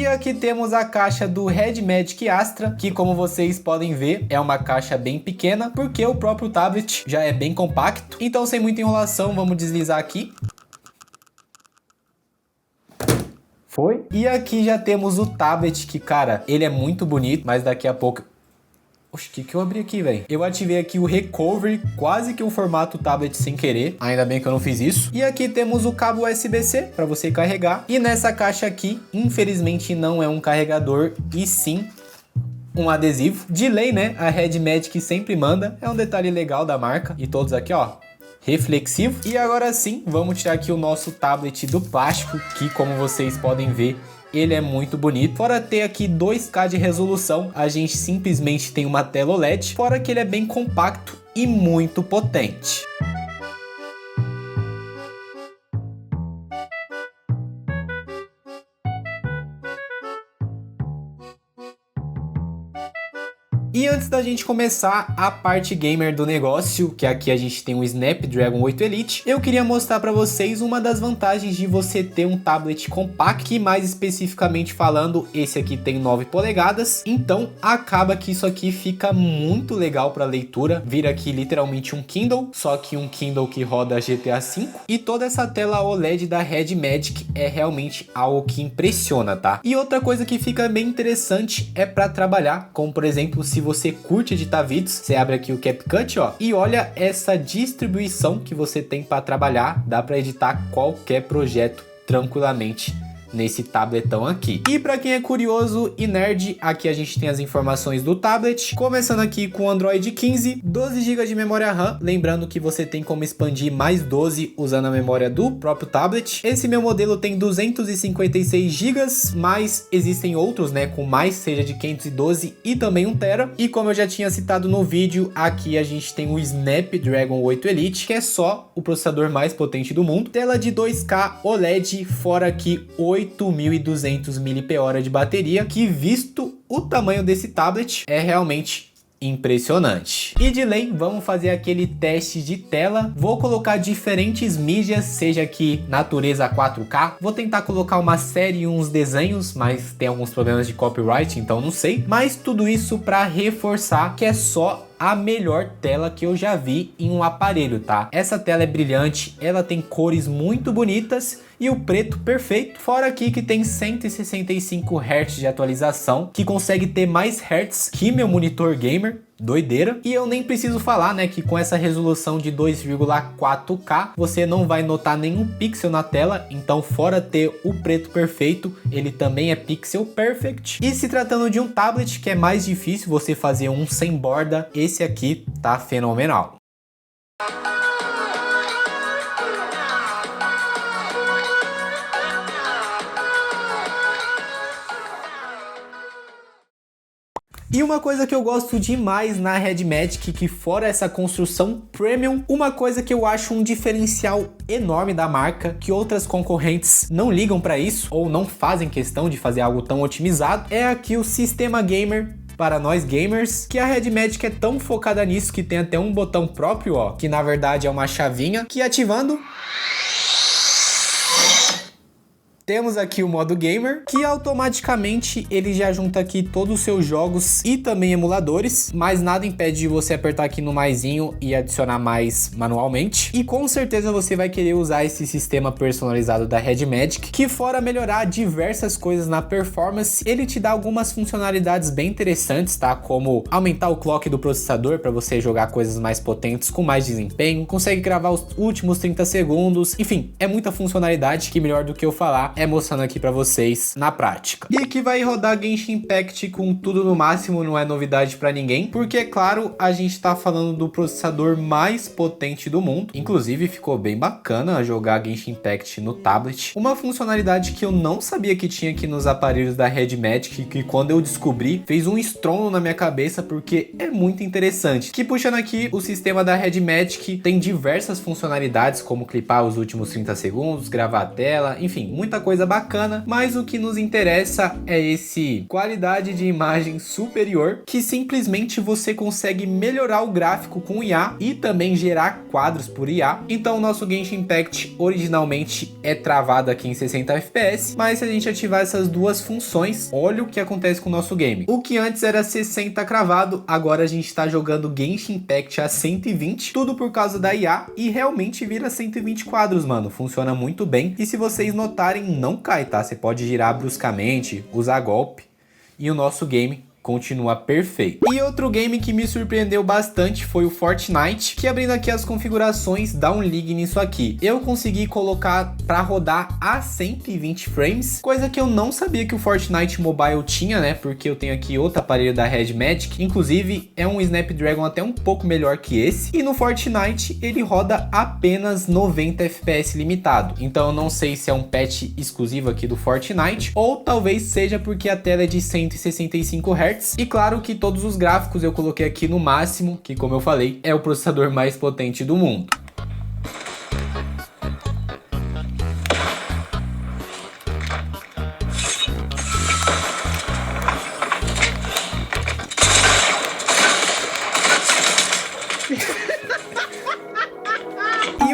E aqui temos a caixa do Red Magic Astra, que como vocês podem ver, é uma caixa bem pequena, porque o próprio tablet já é bem compacto. Então, sem muita enrolação, vamos deslizar aqui. Foi. E aqui já temos o tablet, que, cara, ele é muito bonito, mas daqui a pouco... Oxe, o que eu abri aqui, velho? Eu ativei aqui o Recovery, quase que um formato tablet sem querer. Ainda bem que eu não fiz isso. E aqui temos o cabo USB-C para você carregar. E nessa caixa aqui, infelizmente, não é um carregador, e sim um adesivo. De lei, né? A Red Magic sempre manda. É um detalhe legal da marca. E todos aqui, ó, reflexivo. E agora sim, vamos tirar aqui o nosso tablet do plástico, que como vocês podem ver, ele é muito bonito. Fora ter aqui 2K de resolução, a gente simplesmente tem uma tela OLED. Fora que ele é bem compacto e muito potente. E antes da gente começar a parte gamer do negócio, que aqui a gente tem o Snapdragon 8 Elite, eu queria mostrar para vocês uma das vantagens de você ter um tablet compacto, que mais especificamente falando, esse aqui tem 9 polegadas, então acaba que isso aqui fica muito legal para leitura, vira aqui literalmente um Kindle, só que um Kindle que roda GTA V, e toda essa tela OLED da Red Magic é realmente algo que impressiona, tá? E outra coisa que fica bem interessante é para trabalhar, como por exemplo, se você curte editar vídeos, você abre aqui o CapCut, ó, e olha essa distribuição que você tem para trabalhar, dá para editar qualquer projeto tranquilamente nesse tabletão aqui. E para quem é curioso e nerd, aqui a gente tem as informações do tablet, começando aqui com o Android 15, 12 GB de memória RAM, lembrando que você tem como expandir mais 12 usando a memória do próprio tablet. Esse meu modelo tem 256 GB, mas existem outros, né, com mais, seja de 512 e também 1 TB. E como eu já tinha citado no vídeo, aqui a gente tem o Snapdragon 8 Elite, que é só o processador mais potente do mundo. Tela de 2K OLED, fora aqui 8.200 mAh de bateria, que visto o tamanho desse tablet é realmente impressionante. E de lei, vamos fazer aquele teste de tela. Vou colocar diferentes mídias, seja aqui natureza 4K. Vou tentar colocar uma série e uns desenhos, mas tem alguns problemas de copyright, então não sei. Mas tudo isso para reforçar que é só a melhor tela que eu já vi em um aparelho, tá? Essa tela é brilhante, ela tem cores muito bonitas e o preto perfeito. Fora aqui que tem 165 Hz de atualização, que consegue ter mais Hz que meu monitor gamer. Doideira. E eu nem preciso falar, né, que com essa resolução de 2,4K você não vai notar nenhum pixel na tela, então fora ter o preto perfeito, ele também é pixel perfect. E se tratando de um tablet, que é mais difícil você fazer um sem borda, esse aqui tá fenomenal. E uma coisa que eu gosto demais na Red Magic, que fora essa construção premium, uma coisa que eu acho um diferencial enorme da marca, que outras concorrentes não ligam para isso, ou não fazem questão de fazer algo tão otimizado, é aqui o sistema gamer para nós gamers, que a Red Magic é tão focada nisso que tem até um botão próprio, ó, que na verdade é uma chavinha, que ativando temos aqui o modo gamer, que automaticamente ele já junta aqui todos os seus jogos e também emuladores, mas nada impede de você apertar aqui no maisinho e adicionar mais manualmente. E com certeza você vai querer usar esse sistema personalizado da Red Magic, que fora melhorar diversas coisas na performance, ele te dá algumas funcionalidades bem interessantes, tá? Como aumentar o clock do processador para você jogar coisas mais potentes com mais desempenho, consegue gravar os últimos 30 segundos, enfim, é muita funcionalidade que melhor do que eu falar é mostrando aqui pra vocês na prática. E aqui vai rodar Genshin Impact com tudo no máximo, não é novidade pra ninguém, porque é claro, a gente tá falando do processador mais potente do mundo. Inclusive ficou bem bacana jogar Genshin Impact no tablet. Uma funcionalidade que eu não sabia que tinha aqui nos aparelhos da Red Magic, que quando eu descobri fez um estrondo na minha cabeça, porque é muito interessante. Que puxando aqui o sistema da Red Magic tem diversas funcionalidades, como clipar os últimos 30 segundos, gravar a tela, enfim, muita coisa bacana, mas o que nos interessa é esse qualidade de imagem superior, que simplesmente você consegue melhorar o gráfico com IA e também gerar quadros por IA. Então o nosso Genshin Impact originalmente é travado aqui em 60 FPS, mas se a gente ativar essas duas funções, olha o que acontece com o nosso game. O que antes era 60 cravado, agora a gente está jogando Genshin Impact a 120, tudo por causa da IA, e realmente vira 120 quadros, mano. Funciona muito bem, e se vocês notarem, não cai, tá? Você pode girar bruscamente, usar golpe, e o nosso game continua perfeito. E outro game que me surpreendeu bastante foi o Fortnite, que abrindo aqui as configurações, dá um ligue nisso aqui. Eu consegui colocar para rodar a 120 frames, coisa que eu não sabia que o Fortnite Mobile tinha, né? Porque eu tenho aqui outro aparelho da Red Magic, inclusive é um Snapdragon até um pouco melhor que esse, e no Fortnite ele roda apenas 90 FPS limitado. Então eu não sei se é um patch exclusivo aqui do Fortnite, ou talvez seja porque a tela é de 165 Hz. E claro que todos os gráficos eu coloquei aqui no máximo, que como eu falei, é o processador mais potente do mundo.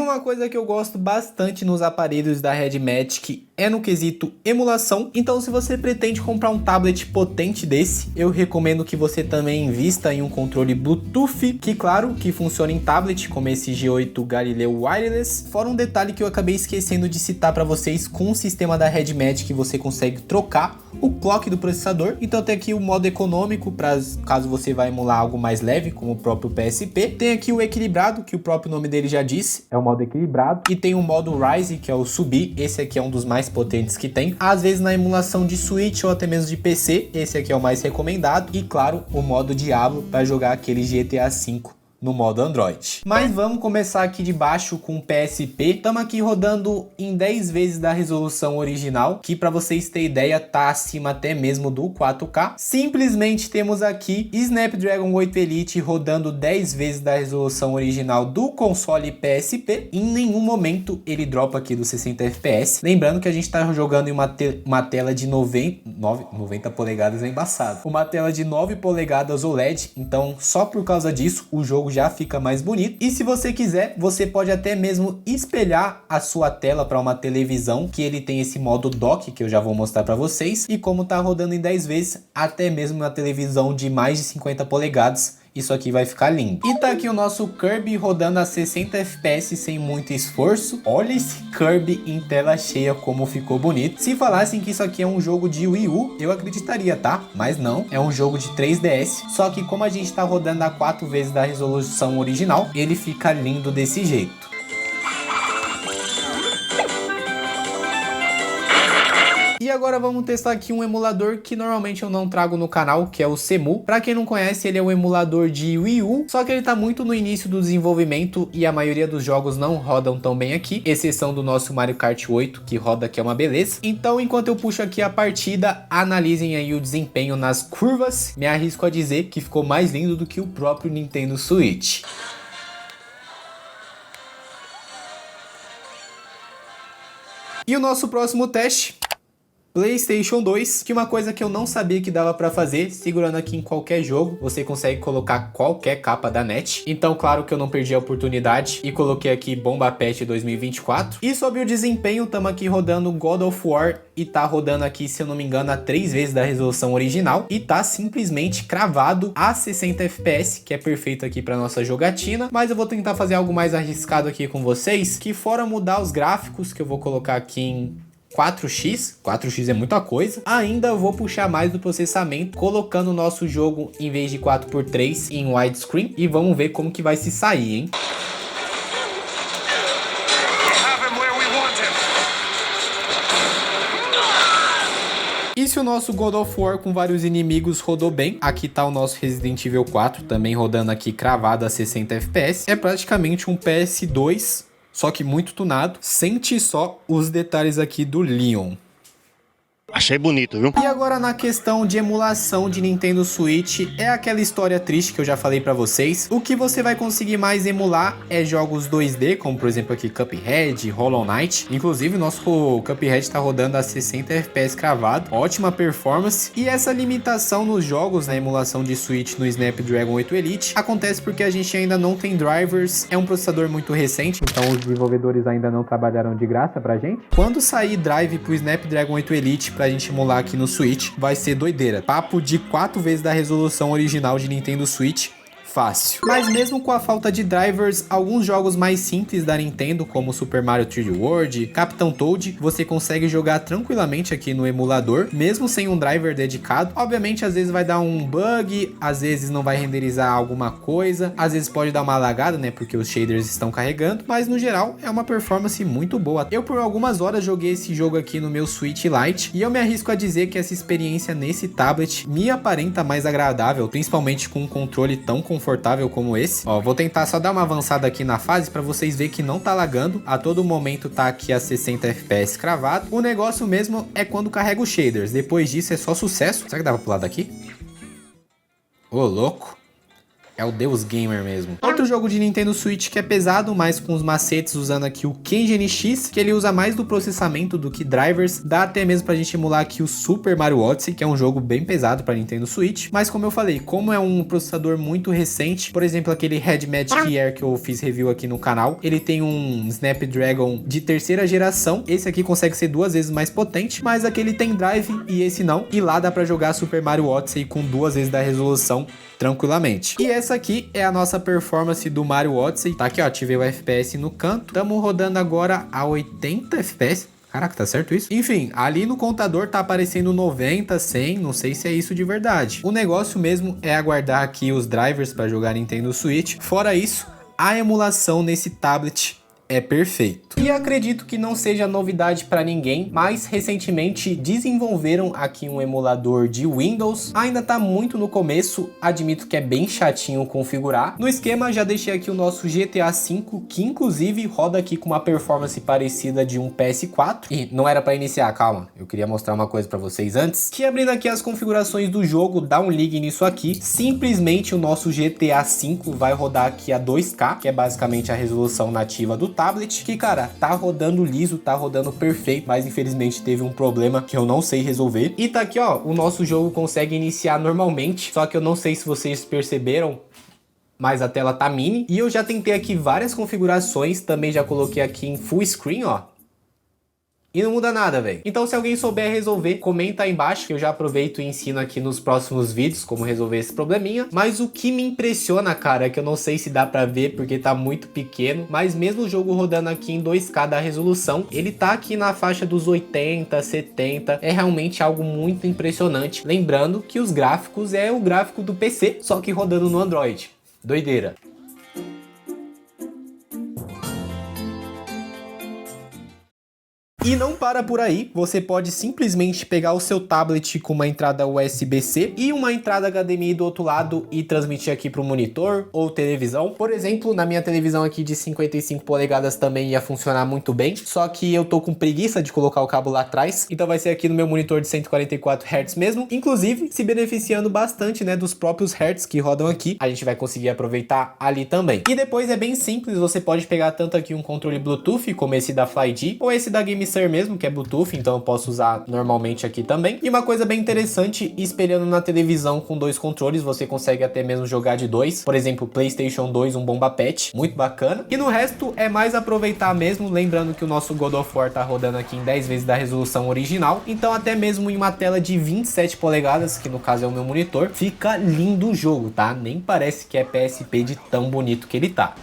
Uma coisa que eu gosto bastante nos aparelhos da Red Magic é no quesito emulação. Então se você pretende comprar um tablet potente desse, eu recomendo que você também invista em um controle Bluetooth, que claro, que funciona em tablet, como esse G8 Galileo Wireless. Fora um detalhe que eu acabei esquecendo de citar para vocês, com o sistema da Red Magic você consegue trocar o clock do processador. Então tem aqui o modo econômico, para caso você vá emular algo mais leve, como o próprio PSP. Tem aqui o equilibrado, que o próprio nome dele já disse, é o modo equilibrado, e tem o modo Rise, que é o subir. Esse aqui é um dos mais potentes que tem. Às vezes na emulação de Switch ou até mesmo de PC, esse aqui é o mais recomendado. E claro, o modo Diablo para jogar aquele GTA V no modo Android. Mas vamos começar aqui de baixo com o PSP. Estamos aqui rodando em 10 vezes da resolução original, que para vocês terem ideia tá acima até mesmo do 4K. Simplesmente temos aqui Snapdragon 8 Elite rodando 10 vezes da resolução original do console PSP. Em nenhum momento ele dropa aqui dos 60 FPS. Lembrando que a gente está jogando em uma tela de 90 polegadas, é embaçado. Uma tela de 9 polegadas OLED, então só por causa disso o jogo já fica mais bonito. E se você quiser, você pode até mesmo espelhar a sua tela para uma televisão, que ele tem esse modo dock que eu já vou mostrar para vocês. E como tá rodando em 10 vezes, até mesmo uma televisão de mais de 50 polegadas, isso aqui vai ficar lindo. E tá aqui o nosso Kirby rodando a 60 FPS sem muito esforço. Olha esse Kirby em tela cheia como ficou bonito. Se falassem que isso aqui é um jogo de Wii U, eu acreditaria, tá? Mas não, é um jogo de 3DS. Só que como a gente tá rodando a 4 vezes da resolução original, ele fica lindo desse jeito. E agora vamos testar aqui um emulador que normalmente eu não trago no canal, que é o Cemu. Pra quem não conhece, ele é um emulador de Wii U, só que ele tá muito no início do desenvolvimento e a maioria dos jogos não rodam tão bem aqui, exceção do nosso Mario Kart 8, que roda aqui é uma beleza. Então, enquanto eu puxo aqui a partida, analisem aí o desempenho nas curvas. Me arrisco a dizer que ficou mais lindo do que o próprio Nintendo Switch. E o nosso próximo teste, PlayStation 2, que uma coisa que eu não sabia que dava pra fazer, segurando aqui em qualquer jogo, você consegue colocar qualquer capa da NET. Então, claro que eu não perdi a oportunidade e coloquei aqui Bomba Patch 2024. E sobre o desempenho, estamos aqui rodando God of War e tá rodando aqui, se eu não me engano, a 3 vezes da resolução original e tá simplesmente cravado a 60 FPS, que é perfeito aqui pra nossa jogatina. Mas eu vou tentar fazer algo mais arriscado aqui com vocês, que fora mudar os gráficos, que eu vou colocar aqui em 4x é muita coisa. Ainda vou puxar mais do processamento, colocando o nosso jogo em vez de 4x3 em widescreen, e vamos ver como que vai se sair, hein? E se o nosso God of War com vários inimigos rodou bem, aqui tá o nosso Resident Evil 4 também rodando aqui cravado a 60 FPS. É praticamente um PS2, só que muito tunado. Sente só os detalhes aqui do Leon. Achei bonito, viu? E agora na questão de emulação de Nintendo Switch, é aquela história triste que eu já falei pra vocês. O que você vai conseguir mais emular é jogos 2D, como por exemplo aqui Cuphead, Hollow Knight. Inclusive o nosso Cuphead tá rodando a 60 FPS cravado, ótima performance. E essa limitação nos jogos na emulação de Switch no Snapdragon 8 Elite acontece porque a gente ainda não tem drivers, é um processador muito recente, então os desenvolvedores ainda não trabalharam de graça pra gente. Quando sair drive pro Snapdragon 8 Elite pra gente emular aqui no Switch, vai ser doideira. Papo de 4 vezes da resolução original de Nintendo Switch. Fácil. Mas mesmo com a falta de drivers, alguns jogos mais simples da Nintendo, como Super Mario 3D World, Capitão Toad, você consegue jogar tranquilamente aqui no emulador, mesmo sem um driver dedicado. Obviamente, às vezes vai dar um bug, às vezes não vai renderizar alguma coisa, às vezes pode dar uma lagada, né, porque os shaders estão carregando, mas no geral é uma performance muito boa. Eu por algumas horas joguei esse jogo aqui no meu Switch Lite e eu me arrisco a dizer que essa experiência nesse tablet me aparenta mais agradável, principalmente com um controle tão confortável como esse. Ó, vou tentar só dar uma avançada aqui na fase para vocês verem que não tá lagando. A todo momento tá aqui a 60 FPS cravado. O negócio mesmo é quando carrega os shaders. Depois disso é só sucesso. Será que dá pra pular daqui? Ô, louco. É o Deus Gamer mesmo. Outro jogo de Nintendo Switch que é pesado, mas com os macetes usando aqui o Ken NX, que ele usa mais do processamento do que drivers. Dá até mesmo pra gente emular aqui o Super Mario Odyssey, que é um jogo bem pesado pra Nintendo Switch. Mas como eu falei, como é um processador muito recente, por exemplo, aquele Red Magic Air que eu fiz review aqui no canal, ele tem um Snapdragon de terceira geração. Esse aqui consegue ser 2 vezes mais potente, mas aquele tem drive e esse não. E lá dá pra jogar Super Mario Odyssey com 2 vezes da resolução tranquilamente. E essa aqui é a nossa performance do Mario Odyssey. Tá aqui, ó, ativei o FPS no canto. Estamos rodando agora a 80 FPS. Caraca, tá certo isso? Enfim, ali no contador tá aparecendo 90, 100, não sei se é isso de verdade. O negócio mesmo é aguardar aqui os drivers para jogar Nintendo Switch. Fora isso, a emulação nesse tablet é perfeito. E acredito que não seja novidade para ninguém, mas recentemente desenvolveram aqui um emulador de Windows. Ainda tá muito no começo, admito que é bem chatinho configurar. No esquema já deixei aqui o nosso GTA V, que inclusive roda aqui com uma performance parecida de um PS4. E não era para iniciar, calma, eu queria mostrar uma coisa para vocês antes, que abrindo aqui as configurações do jogo, dá um ligue nisso aqui, simplesmente o nosso GTA V vai rodar aqui a 2K, que é basicamente a resolução nativa do tablet, que cara, tá rodando liso, tá rodando perfeito, mas infelizmente teve um problema que eu não sei resolver. E tá aqui, ó, o nosso jogo consegue iniciar normalmente, só que eu não sei se vocês perceberam, mas a tela tá mini. E eu já tentei aqui várias configurações, também já coloquei aqui em full screen, ó. E não muda nada, velho. Então se alguém souber resolver, comenta aí embaixo, que eu já aproveito e ensino aqui nos próximos vídeos como resolver esse probleminha. Mas o que me impressiona, cara, é que eu não sei se dá pra ver porque tá muito pequeno, mas mesmo o jogo rodando aqui em 2K da resolução, ele tá aqui na faixa dos 80, 70, é realmente algo muito impressionante. Lembrando que os gráficos é o gráfico do PC, só que rodando no Android. Doideira. E não para por aí, você pode simplesmente pegar o seu tablet com uma entrada USB-C e uma entrada HDMI do outro lado e transmitir aqui para o monitor ou televisão. Por exemplo, na minha televisão aqui de 55 polegadas também ia funcionar muito bem, só que eu tô com preguiça de colocar o cabo lá atrás, então vai ser aqui no meu monitor de 144 Hz mesmo, inclusive se beneficiando bastante, né, dos próprios Hz que rodam aqui, a gente vai conseguir aproveitar ali também. E depois é bem simples, você pode pegar tanto aqui um controle Bluetooth, como esse da FlyD, ou esse da GameSir mesmo, que é Bluetooth, então eu posso usar normalmente aqui também. E uma coisa bem interessante, espelhando na televisão com 2 controles, você consegue até mesmo jogar de 2, por exemplo, PlayStation 2, um Bomba Pet, muito bacana. E no resto é mais aproveitar mesmo, lembrando que o nosso God of War tá rodando aqui em 10 vezes da resolução original, então até mesmo em uma tela de 27 polegadas, que no caso é o meu monitor, fica lindo o jogo, tá? Nem parece que é PSP de tão bonito que ele tá.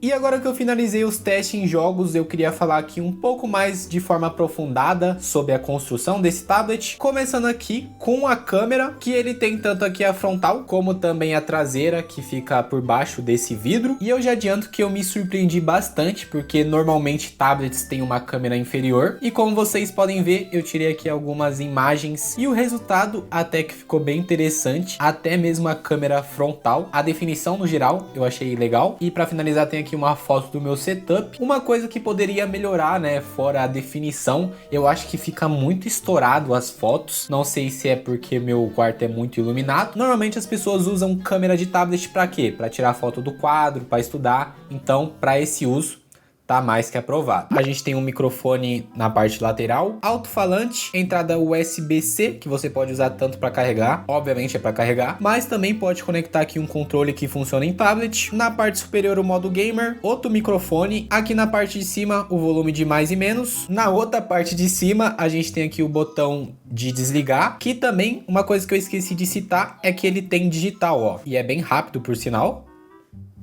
E agora que eu finalizei os testes em jogos, eu queria falar aqui um pouco mais de forma aprofundada sobre a construção desse tablet, começando aqui com a câmera, que ele tem tanto aqui a frontal, como também a traseira, que fica por baixo desse vidro. E eu já adianto que eu me surpreendi bastante, porque normalmente tablets têm uma câmera inferior, e como vocês podem ver, eu tirei aqui algumas imagens, e o resultado até que ficou bem interessante, até mesmo a câmera frontal, a definição no geral, eu achei legal. E para finalizar tem aqui aqui uma foto do meu setup. Uma coisa que poderia melhorar, né, fora a definição, eu acho que fica muito estourado as fotos. Não sei se é porque meu quarto é muito iluminado. Normalmente as pessoas usam câmera de tablet para quê? Para tirar foto do quadro, para estudar. Então, para esse uso, tá mais que aprovado. A gente tem um microfone na parte lateral, alto-falante, entrada USB-C, que você pode usar tanto para carregar, obviamente é para carregar, mas também pode conectar aqui um controle que funciona em tablet. Na parte superior o modo gamer, outro microfone, aqui na parte de cima o volume de mais e menos. Na outra parte de cima a gente tem aqui o botão de desligar, que também uma coisa que eu esqueci de citar é que ele tem digital, ó, e é bem rápido por sinal.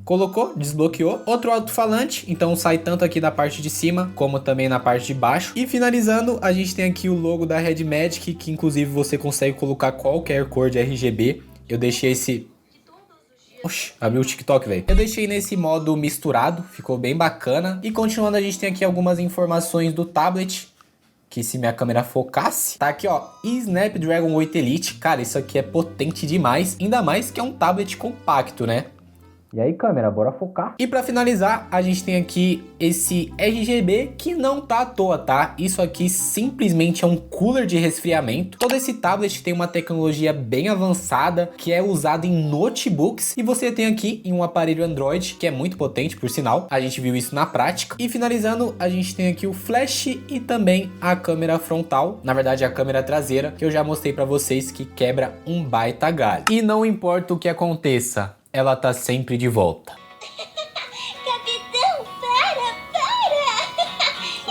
Colocou, desbloqueou, outro alto-falante, então sai tanto aqui da parte de cima como também na parte de baixo. E finalizando, a gente tem aqui o logo da Red Magic, que inclusive você consegue colocar qualquer cor de RGB. Eu deixei esse... Oxi, abriu o TikTok, velho. Eu deixei nesse modo misturado, ficou bem bacana. E continuando, a gente tem aqui algumas informações do tablet, que se minha câmera focasse, tá aqui ó, Snapdragon 8 Elite. Cara, isso aqui é potente demais, ainda mais que é um tablet compacto, né? E aí, câmera, bora focar. E para finalizar, a gente tem aqui esse RGB que não tá à toa, tá? Isso aqui simplesmente é um cooler de resfriamento. Todo esse tablet tem uma tecnologia bem avançada que é usada em notebooks. E você tem aqui em um aparelho Android, que é muito potente, por sinal. A gente viu isso na prática. E finalizando, a gente tem aqui o flash e também a câmera frontal. Na verdade, a câmera traseira, que eu já mostrei para vocês que quebra um baita galho. E não importa o que aconteça, ela tá sempre de volta. Capitão, para!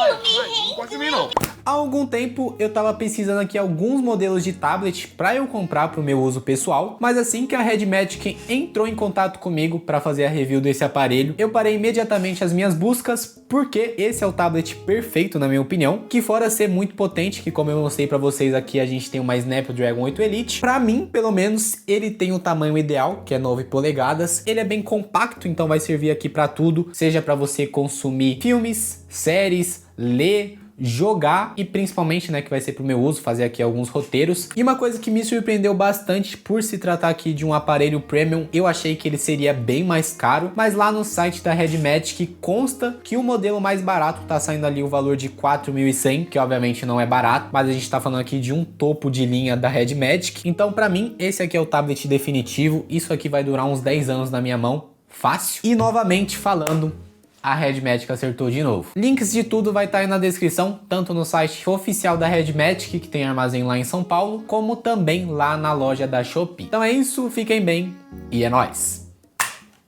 Eu me rendo. Não pode mim, não. Há algum tempo eu tava pesquisando aqui alguns modelos de tablet para eu comprar para o meu uso pessoal, mas assim que a Red Magic entrou em contato comigo para fazer a review desse aparelho, eu parei imediatamente as minhas buscas, porque esse é o tablet perfeito na minha opinião, que fora ser muito potente, que como eu mostrei para vocês aqui, a gente tem uma Snapdragon 8 Elite. Para mim, pelo menos, ele tem o tamanho ideal, que é 9 polegadas. Ele é bem compacto, então vai servir aqui para tudo, seja para você consumir filmes, séries, ler, jogar e principalmente, né, que vai ser pro meu uso, fazer aqui alguns roteiros. E uma coisa que me surpreendeu bastante por se tratar aqui de um aparelho premium, eu achei que ele seria bem mais caro, mas lá no site da Red Magic consta que o modelo mais barato tá saindo ali o valor de 4.100, que obviamente não é barato, mas a gente tá falando aqui de um topo de linha da Red Magic. Então para mim, esse aqui é o tablet definitivo, isso aqui vai durar uns 10 anos na minha mão, fácil. E novamente falando, a Red Magic acertou de novo. Links de tudo vai estar aí na descrição, tanto no site oficial da Red Magic, que tem armazém lá em São Paulo, como também lá na loja da Shopee. Então é isso, fiquem bem e é nóis!